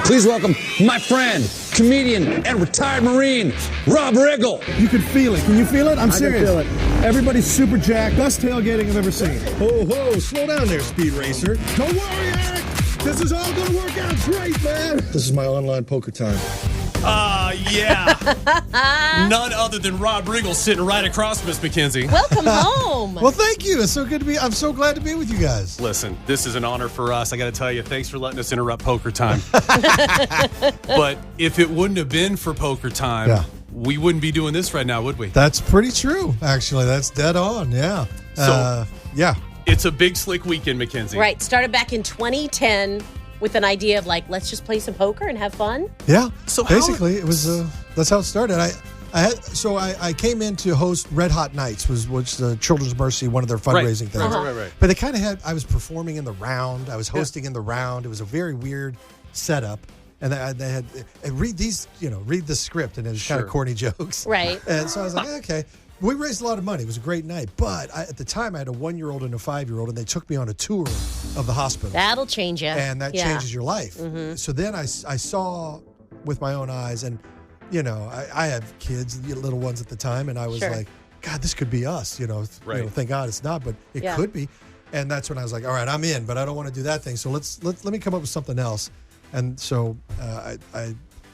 Please welcome my friend, comedian, and retired Marine, Rob Riggle. You can feel it. Can you feel it? I'm serious. I can feel it. Everybody's super jacked. Best tailgating I've ever seen. Ho, slow down there, Speed Racer. Don't worry, Eric. This is all going to work out great, man. This is my online poker time. Yeah. None other than Rob Riggle sitting right across Miss McKenzie. Welcome home. Well, thank you. It's so good to be. I'm so glad to be with you guys. Listen, this is an honor for us. I got to tell you, thanks for letting us interrupt poker time. But if it wouldn't have been for poker time, we wouldn't be doing this right now, would we? That's pretty true, actually. That's dead on, yeah. So, it's a big, slick weekend, McKenzie. Right. Started back in 2010 with an idea of let's just play some poker and have fun. Yeah. So basically, it was that's how it started. I came in to host Red Hot Nights, which the Children's Mercy, one of their fundraising things. Right. But they kind of I was performing in the round. I was hosting in the round. It was a very weird setup. And they had read the script, and it was kind of corny jokes. Right. And so I was like, okay. We raised a lot of money. It was a great night. But at the time, I had a 1-year-old and a 5-year-old, and they took me on a tour of the hospital. That'll change you. And that changes your life. Mm-hmm. So then I saw with my own eyes, and, I have kids, little ones at the time, and I was like, God, this could be us. Thank God it's not, but it could be. And that's when I was like, all right, I'm in, but I don't want to do that thing. So let me come up with something else. And so I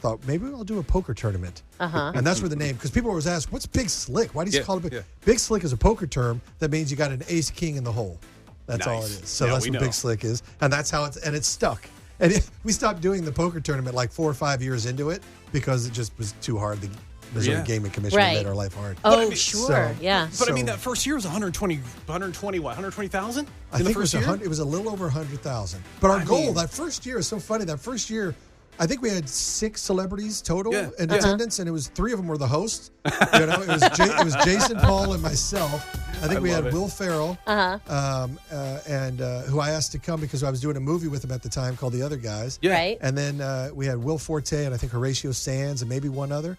thought maybe I'll do a poker tournament. And that's where the name, because people always ask, what's Big Slick? Why do you call it Big? Yeah. Big Slick is a poker term that means you got an ace king in the hole. That's all it is. So that's what Big Slick is. And that's how it's stuck. And we stopped doing the poker tournament like 4 or 5 years into it because it just was too hard. The Missouri Gaming Commission made our life hard. Oh, sure. But I mean, that first year was 120,000? I think it was a little over 100,000. But our goal that first year is so funny. That first year, I think we had 6 celebrities total in attendance, and it was 3 of them were the hosts. It was Jason, Paul, and myself. I think we had Will Ferrell, and who I asked to come because I was doing a movie with him at the time called The Other Guys. Yeah. Right. And then we had Will Forte and I think Horatio Sands and maybe one other.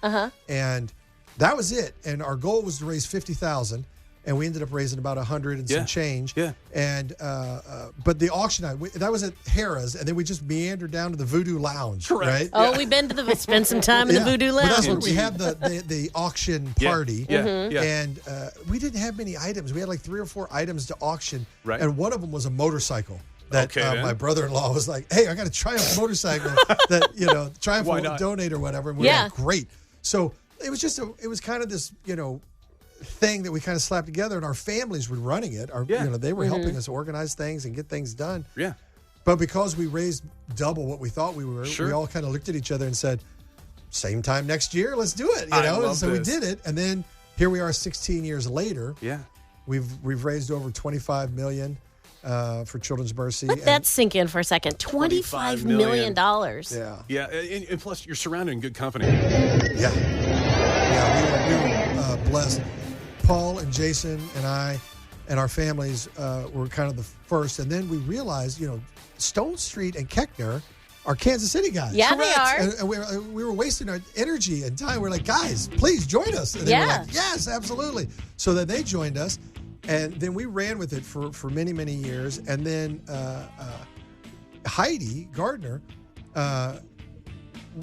And that was it. And our goal was to raise $50,000. And we ended up raising about 100 and some change. Yeah. And but the auction night, that was at Harrah's, and then we just meandered down to the Voodoo Lounge. Correct. Right? Oh, we've been to spent some time in the Voodoo Lounge. Well, that's where we had the auction party. And we didn't have many items. We had like 3 or 4 items to auction. Right. And one of them was a motorcycle. That my brother-in-law was like, hey, I got a Triumph motorcycle that, Triumph will donate or whatever. And we were like, great. So it was just it was kind of this, thing that we kind of slapped together, and our families were running it. They were helping us organize things and get things done. Yeah. But because we raised double what we thought we were, we all kind of looked at each other and said, same time next year, let's do it. And so we did it. And then here we are 16 years later. Yeah. We've raised over $25 million for Children's Mercy. Let that sink in for a second. $25 million. Yeah. Yeah. And plus, you're surrounded in good company. Yeah. Yeah, we were blessed. Paul and Jason and I and our families were kind of the first. And then we realized, Stone Street and Keckner are Kansas City guys. Yeah, correct. They are. And we were wasting our energy and time. We're like, guys, please join us. And they were like, yes, absolutely. So then they joined us. And then we ran with it for many, many years. And then Heidi Gardner,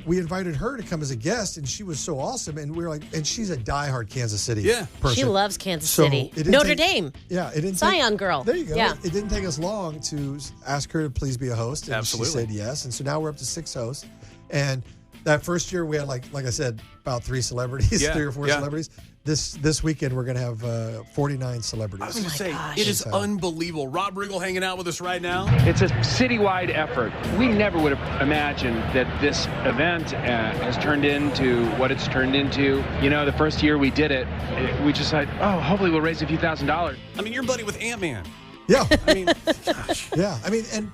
we invited her to come as a guest, and she was so awesome. And we were like, and she's a diehard Kansas City person. She loves Kansas City. Notre Dame. Yeah, it didn't. Scion girl. There you go. Yeah. It didn't take us long to ask her to please be a host, and she said yes. And so now we're up to 6 hosts. And that first year we had like I said, about 3 celebrities, 3 or 4 celebrities. This weekend we're going to have 49 celebrities. I was going to say, it is unbelievable. Rob Riggle hanging out with us right now. It's a citywide effort. We never would have imagined that this event has turned into what it's turned into. The first year we did it, we just said, hopefully we'll raise a few $1,000s. I mean, you're buddy with Ant-Man. Yeah. I mean, gosh. Yeah. I mean, and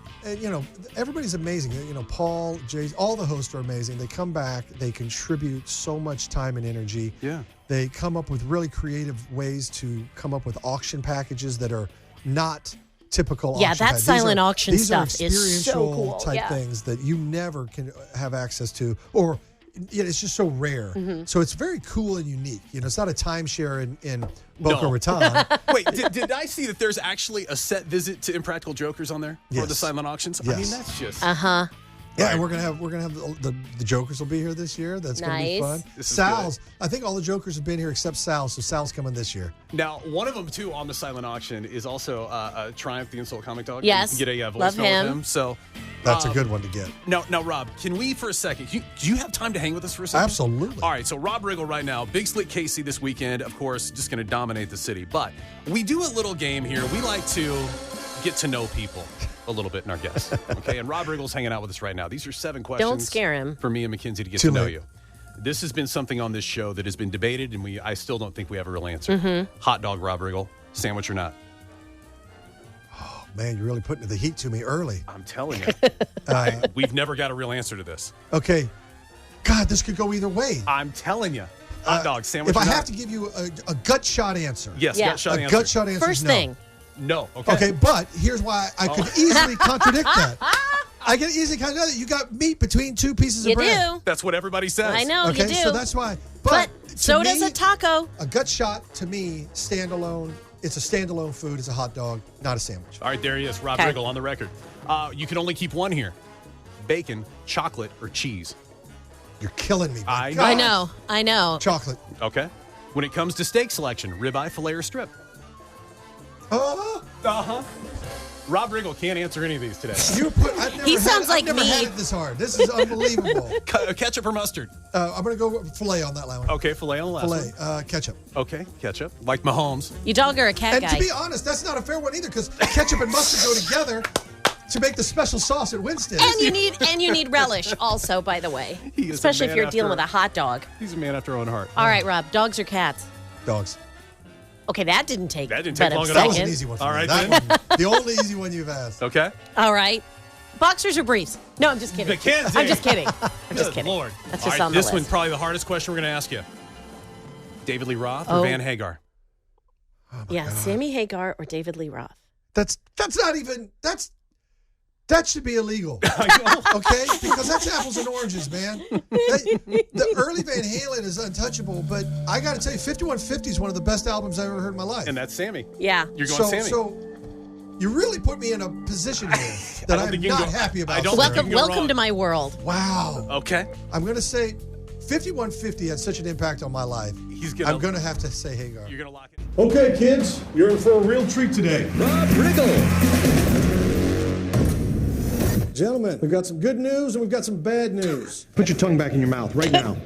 everybody's amazing. Paul, Jay, all the hosts are amazing. They come back. They contribute so much time and energy. Yeah. They come up with really creative ways to come up with auction packages that are not typical auction packages. Silent auction stuff is so cool. Type things that you never can have access to, or it's just so rare. Mm-hmm. So it's very cool and unique. It's not a timeshare in Boca Raton. Wait, did I see that there's actually a set visit to Impractical Jokers on there for the silent auctions? Yes. I mean, that's just... Yeah, and we're gonna have the Jokers will be here this year. That's gonna be fun. Sal's, I think all the Jokers have been here except Sal, so Sal's coming this year. Now, one of them too on the silent auction is also Triumph, the insult comic dog. Yes, you can get a voicemail with him. So that's a good one to get. Now, Rob, can we for a second? Do you have time to hang with us for a second? Absolutely. All right. So Rob Riggle right now, Big Slick Casey this weekend. Of course, just going to dominate the city. But we do a little game here. We like to get to know people a little bit in our guests. Okay, and Rob Riggle's hanging out with us right now. These are 7 questions. Don't scare him. For me and Mackenzie to get to know you. This has been something on this show that has been debated, and I still don't think we have a real answer. Mm-hmm. Hot dog, Rob Riggle, sandwich or not? Oh man, you're really putting the heat to me early. I'm telling you, we've never got a real answer to this. Okay, God, this could go either way. I'm telling you, hot dog, sandwich. If or I not? have to give you a gut shot answer, yes, yeah. gut shot a answer. gut shot answer. First is no. thing. No. Okay. Okay, but here's why I could easily contradict that. I can easily contradict that. You got meat between 2 pieces You of bread. do. That's what everybody says. I know, Okay, you do. so that's why. But to so me, does a taco. A gut shot, to me, standalone. It's a standalone food. It's a hot dog, not a sandwich. All right, there he is, Rob Okay. Riggle on the record. You can only keep one here: bacon, chocolate, or cheese. You're killing me. I God. I know. Chocolate. Okay. When it comes to steak selection, ribeye, filet, or strip. Rob Riggle can't answer any of these today. I've never had it this hard. This is unbelievable. Ketchup or mustard? I'm going to go filet on that one. Okay, filet on the last Filet. one. Ketchup. Okay, ketchup. Like Mahomes. You dog or a cat And guy? to be honest, that's not a fair one either because ketchup and mustard go together to make the special sauce at Winston's. And you need relish also, by the way. He is a Especially if man you're dealing after- with a hot dog. He's a man after our own heart. All right, Rob, dogs or cats? Dogs. Okay, that didn't take That didn't but take a long at all. That was second. an easy one for All me. right, That one, the only easy one you've asked. Okay. All right. Boxers or briefs? No, I'm just kidding. Mackenzie. I'm just kidding. I'm just Good kidding. Lord. That's All just right, on the this list. one's probably the hardest question we're going to ask you. David Lee Roth or Oh. Van Hagar? Yeah, Sammy Hagar or David Lee Roth. That's not even that should be illegal. Okay? Because that's apples and oranges, man. The early Van Halen is untouchable, but I got to tell you, 5150 is one of the best albums I've ever heard in my life. And that's Sammy. Yeah. You're going Sammy. So you really put me in a position here that I don't I'm think you can not go- happy about. I don't Sarah. think you can go Welcome wrong. to my world. Wow. Okay. I'm going to say 5150 had such an impact on my life. I'm going to have to say Hagar. You're going to lock it. Okay, kids, you're in for a real treat today. Rob Riggle. Gentlemen, we've got some good news and we've got some bad news. Put your tongue back in your mouth right now.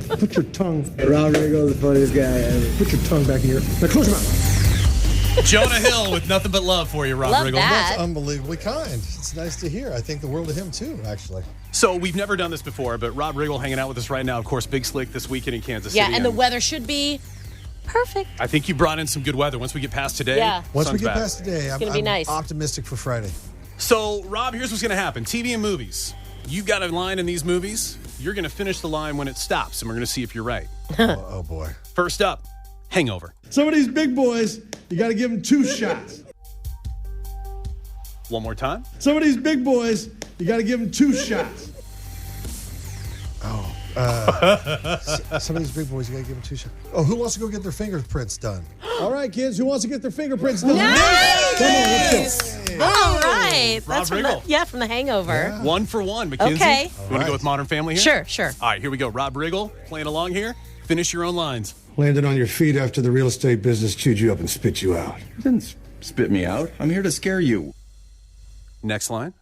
Put your tongue. Rob Riggle, the funniest guy ever. Put your tongue back in your. Now close your mouth. Jonah Hill with nothing but love for you, Rob Love Riggle. that. That's unbelievably kind. It's nice to hear. I think the world of him, too, actually. So we've never done this before, but Rob Riggle hanging out with us right now. Of course, Big Slick this weekend in Kansas Yeah, City. and the weather should be perfect. I think you brought in some good weather. Once we get past today, Yeah. Once we sun's get back. past today, I'm gonna be nice. optimistic for Friday. So, Rob, here's what's going to happen. TV and movies. You've got a line in these movies. You're going to finish the line when it stops, and we're going to see if you're right. Oh, boy. First up, Hangover. Some of these big boys, you got to give them 2 shots. One more time. Some of these big boys, you got to give them 2 shots. Some of these big boys, you got to give them 2 shots. Oh, who wants to go get their fingerprints done? All right, kids, who wants to get their fingerprints done? Nice! Come on, let's go. All right. Rob That's from Riggle. from the Hangover. 1 for 1, Mackenzie. Okay. You want to go with Modern Family here? Sure. All right, here we go. Rob Riggle playing along here. Finish your own lines. Landed on your feet after the real estate business chewed you up and spit you out. Didn't spit me out. I'm here to scare you. Next line.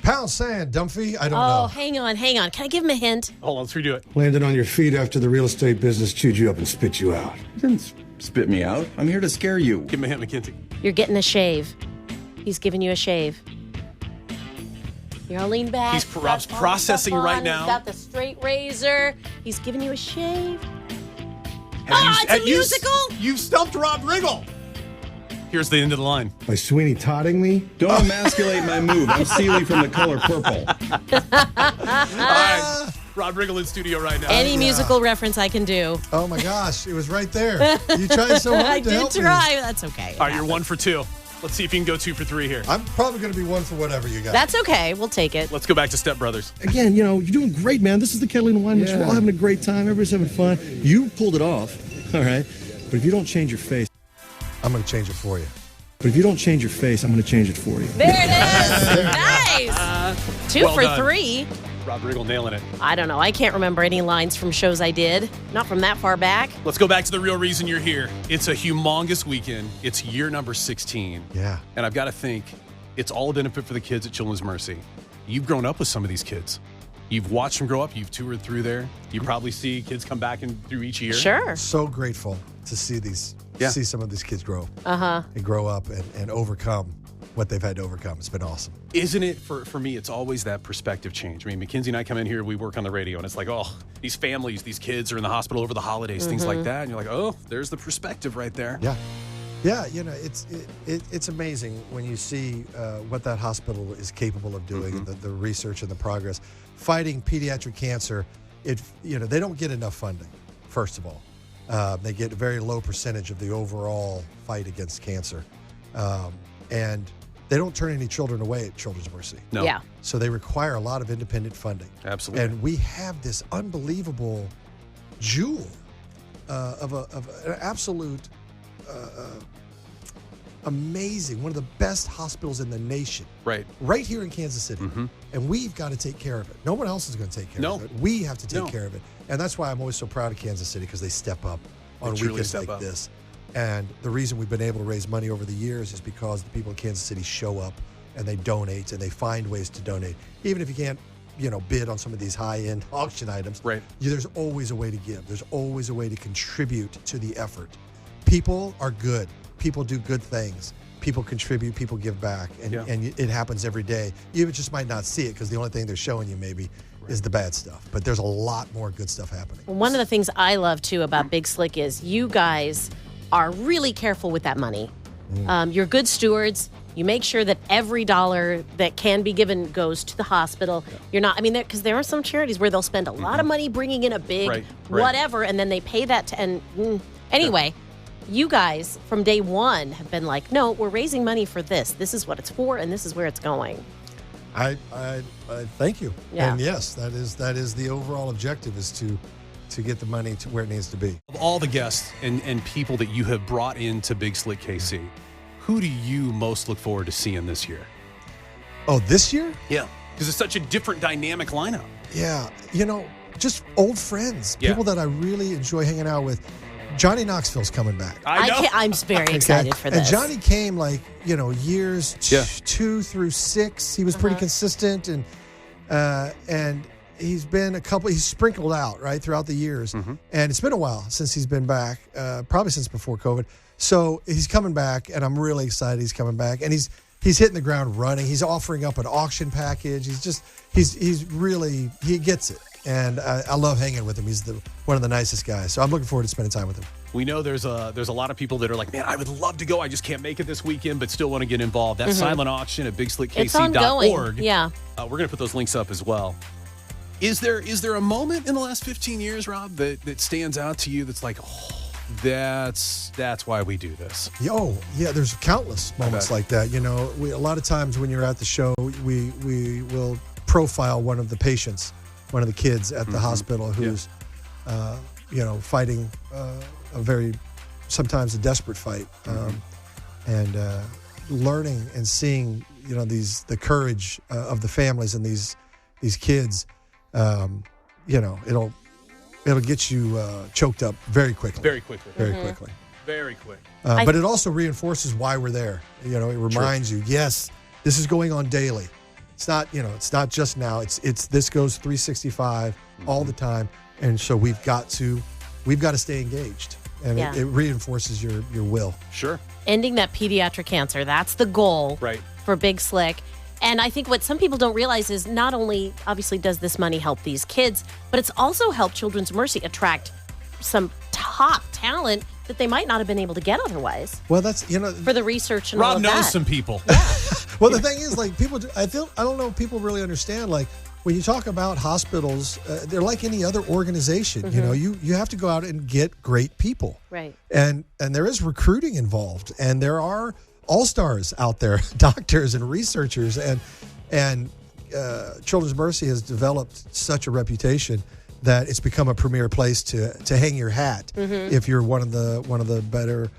Pound sand, Dumphy. I don't Oh, know. hang on. Can I give him a hint? Hold on, let's redo it. Landed on your feet after the real estate business chewed you up and spit you out. Didn't spit me out. I'm here to scare you. Give him a hint, Mackenzie. You're getting a shave. He's giving you a shave. You're all lean back. Rob's got all processing stuff on. right now. He's got the straight razor. He's giving you a shave. It's a musical? You've stumped Rob Riggle. Here's the end of the line. By Sweeney Todding me? Don't emasculate my move. I'm Seeley from The Color Purple. All right. Rob Riggle in studio right now. Any musical reference I can do. Oh, my gosh. It was right there. You tried so hard I to did help try. me. That's okay. All right, you're 1 for 2. Let's see if you can go 2 for 3 here. I'm probably going to be 1 for whatever you got. That's okay. We'll take it. Let's go back to Step Brothers. Again, you know, you're doing great, man. This is the Catalina Wine Mix. We're all having a great time. Everybody's having fun. You pulled it off, all right? But if you don't change your face, I'm going to change it for you. but if you don't change your face, I'm going to change it for you. There it is. Nice. 2 Well for done. 3. Rob Riggle nailing it. I don't know. I can't remember any lines from shows I did. Not from that far back. Let's go back to the real reason you're here. It's a humongous weekend. It's year number 16. Yeah. And I've got to think it's all a benefit for the kids at Children's Mercy. You've grown up with some of these kids. You've watched them grow up. You've toured through there. You probably see kids come back through each year. Sure. So grateful to see see some of these kids grow. And grow up and overcome what they've had to overcome. It's been awesome. Isn't it, for me, it's always that perspective change. I mean, Mackenzie and I come in here, we work on the radio, and it's like, oh, these families, these kids are in the hospital over the holidays, things like that. And you're like, oh, there's the perspective right there. Yeah. Yeah, it's amazing when you see what that hospital is capable of doing, the research and the progress. Fighting pediatric cancer, they don't get enough funding, first of all. They get a very low percentage of the overall fight against cancer. And they don't turn any children away at Children's Mercy. No. Yeah. So they require a lot of independent funding. Absolutely. And we have this unbelievable jewel of an absolute amazing, one of the best hospitals in the nation. Right here in Kansas City. And we've got to take care of it. No one else is going to take care of it. We have to take care of it. And that's why I'm always so proud of Kansas City, because they step up on weekends like this. And the reason we've been able to raise money over the years is because the people in Kansas City show up and they donate and they find ways to donate. Even if you can't, bid on some of these high-end auction items, there's always a way to give. There's always a way to contribute to the effort. People are good. People do good things. People contribute. People give back. And it happens every day. You just might not see it because the only thing they're showing you maybe is the bad stuff. But there's a lot more good stuff happening. One of the things I love, too, about Big Slick is you guys are really careful with that money. You're good stewards. You make sure that every dollar that can be given goes to the hospital. You're not, because there are some charities where they'll spend a lot of money bringing in a big whatever, and then they pay that anyway, you guys from day one have been like, no, we're raising money for this. This is what it's for, and this is where it's going. I thank you. Yeah. And yes, that is the overall objective, is to get the money to where it needs to be. Of all the guests and people that you have brought into Big Slick KC, who do you most look forward to seeing this year? Oh, this year? Yeah, because it's such a different dynamic lineup. Yeah, just old friends, people that I really enjoy hanging out with. Johnny Knoxville's coming back. I'm very excited for this. And Johnny came years 2 through 6. He was pretty consistent, and he's been he's sprinkled out throughout the years. And it's been a while since he's been back, probably since before COVID. So he's coming back, and I'm really excited he's coming back. And he's hitting the ground running. He's offering up an auction package. He gets it. And I love hanging with him. He's one of the nicest guys. So I'm looking forward to spending time with him. We know there's a lot of people that are like, man, I would love to go. I just can't make it this weekend, but still want to get involved. That silent auction at bigslickkc.org. It's ongoing. Yeah. We're going to put those links up as well. Is there a moment in the last 15 years, Rob, that stands out to you that's like, oh, that's why we do this? Oh, yeah, there's countless moments like that. A lot of times when you're at the show, we will profile one of the patients, one of the kids at the hospital who's, fighting sometimes a desperate fight, and learning and seeing, the courage of the families and these kids. It'll get you choked up very quickly. Very quickly. Very quickly. Very quick. But it also reinforces why we're there. It reminds you, yes, this is going on daily. It's not, it's not just now. It's this goes 365 all the time. And so we've got to stay engaged. And it reinforces your will. Sure. Ending that pediatric cancer, that's the goal for Big Slick. And I think what some people don't realize is not only, obviously, does this money help these kids, but it's also helped Children's Mercy attract some top talent that they might not have been able to get otherwise. Well, that's, for the research and Rob all of that. knows some people. Well, the thing is, people, I don't know if people really understand, when you talk about hospitals, they're like any other organization. You have to go out and get great people. Right. And there is recruiting involved, and there are all-stars out there, doctors and researchers, and Children's Mercy has developed such a reputation that it's become a premier place to hang your hat if you're one of the better,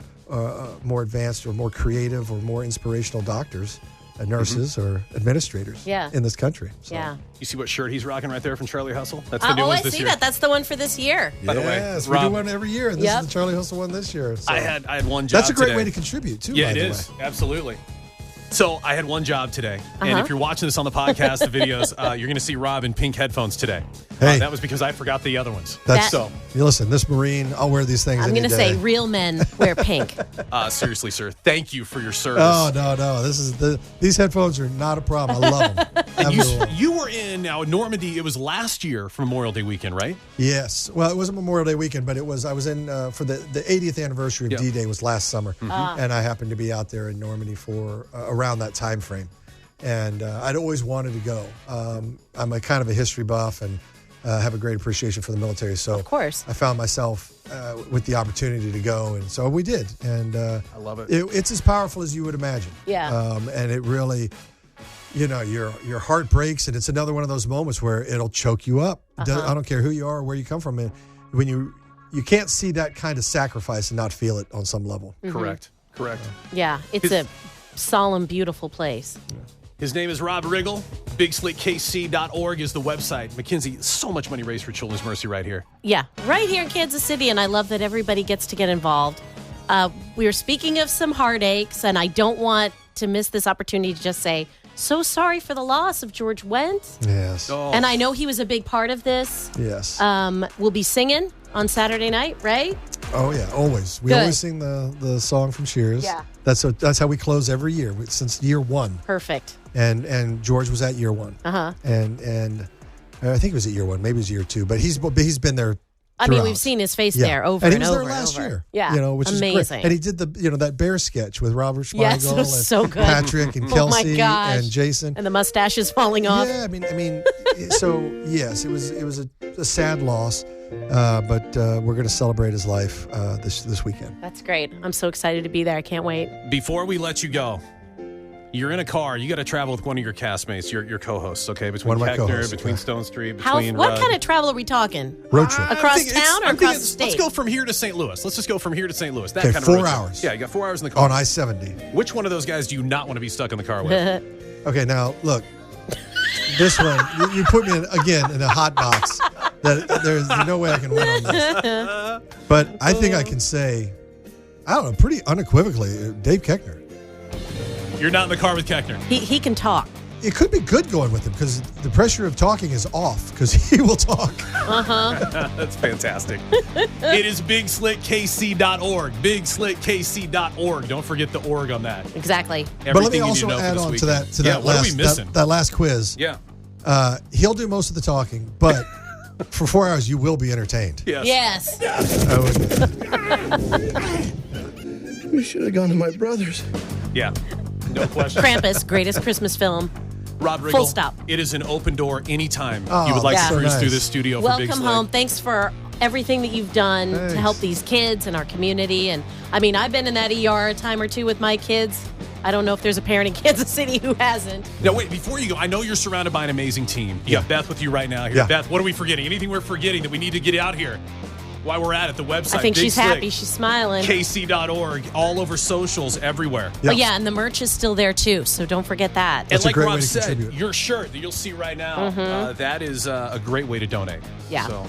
more advanced or more creative or more inspirational doctors nurses or administrators in this country. So. Yeah. You see what shirt he's rocking right there from Charlie Hustle? That's the new one this year. I see that. That's the one for this year. By the way, yes, we do one every year. And this is the Charlie Hustle one this year. So. I had one job. That's a great today. way to contribute too. Yeah, by it the is. way. Absolutely. So I had one job today, and if you're watching this on the podcast, the videos, you're going to see Rob in pink headphones today. Hey, that was because I forgot the other ones. So. You listen, this Marine, I'll wear these things. I'm going to say real men wear pink. Seriously, sir, thank you for your service. Oh no, these headphones are not a problem. I love them. And you were in Normandy. It was last year for Memorial Day weekend, right? Yes. Well, it wasn't Memorial Day weekend, but I was in for the 80th anniversary of D-Day was last summer, and I happened to be out there in Normandy for around that time frame, and I'd always wanted to go. I'm a kind of a history buff and have a great appreciation for the military, so of course I found myself with the opportunity to go, and so we did, and I love it. It's as powerful as you would imagine. And it really. Your heart breaks, and it's another one of those moments where it'll choke you up. I don't care who you are or where you come from. And when you can't see that kind of sacrifice and not feel it on some level. Correct. Yeah, it's a solemn, beautiful place. Yeah. His name is Rob Riggle. BigSlickKC.org is the website. Mackenzie, so much money raised for Children's Mercy right here. Yeah, right here in Kansas City, and I love that everybody gets to get involved. We were speaking of some heartaches, and I don't want to miss this opportunity to just say, so sorry for the loss of George Wendt. Yes. Oh. And I know he was a big part of this. Yes. We'll be singing on Saturday night, right? Oh, yeah, always. We always sing the song from Cheers. Yeah. That's how we close every year, since year one. Perfect. And George was at year one. And I think it was at year one. Maybe it was year two. But he's been there. I mean, we've seen his face there over and over. And he was there last year. Yeah, which amazing. is great. And he did that bear sketch with Robert Riggle yes, it was so good. Patrick and Kelsey and Jason. And the mustache is falling off. Yeah, I mean, so yes, it was a sad loss, but we're going to celebrate his life this weekend. That's great. I'm so excited to be there. I can't wait. Before we let you go, you're in a car. You got to travel with one of your castmates, your co-hosts, okay? Between Keckner, between Stone Street, between what kind of travel are we talking? Road trip. Across town or across the state? Let's go from here to St. Louis. Let's just go from here to St. Louis. That kind of 4 road trip. hours. Yeah, you got 4 hours in the car. On I-70. Which one of those guys do you not want to be stuck in the car with? Okay, now, look. This one, you put me in a hot box. There's no way I can win on this. But I think I can say, I don't know, pretty unequivocally, Dave Keckner. You're not in the car with Keckner. He can talk. It could be good going with him because the pressure of talking is off because he will talk. That's fantastic. It is BigSlickKC.org. BigSlickKC.org. Don't forget the org on that. Exactly. But let me also add on to that. What are we missing? That last quiz. Yeah. He'll do most of the talking, but for 4 hours you will be entertained. Yes. We should have gone to my brother's. Yeah. No question. Krampus, greatest Christmas film. Rob Riggle, full stop. It is an open door anytime you would like to cruise through this studio for Big Welcome Slick. home. Thanks for everything that you've done to help these kids and our community. And I mean, I've been in that ER a time or two with my kids. I don't know if there's a parent in Kansas City who hasn't. Now, wait, before you go, I know you're surrounded by an amazing team. You got Beth with you right now here. Yeah. Beth, what are we forgetting? Anything we're forgetting that we need to get out here? While we're at it, the website. I think Big she's Slick, happy. She's smiling. KC.org, all over socials, everywhere. Oh, yeah, and the merch is still there, too, so don't forget that. And like Rob said, your shirt that you'll see right now, that is a great way to donate. Yeah. So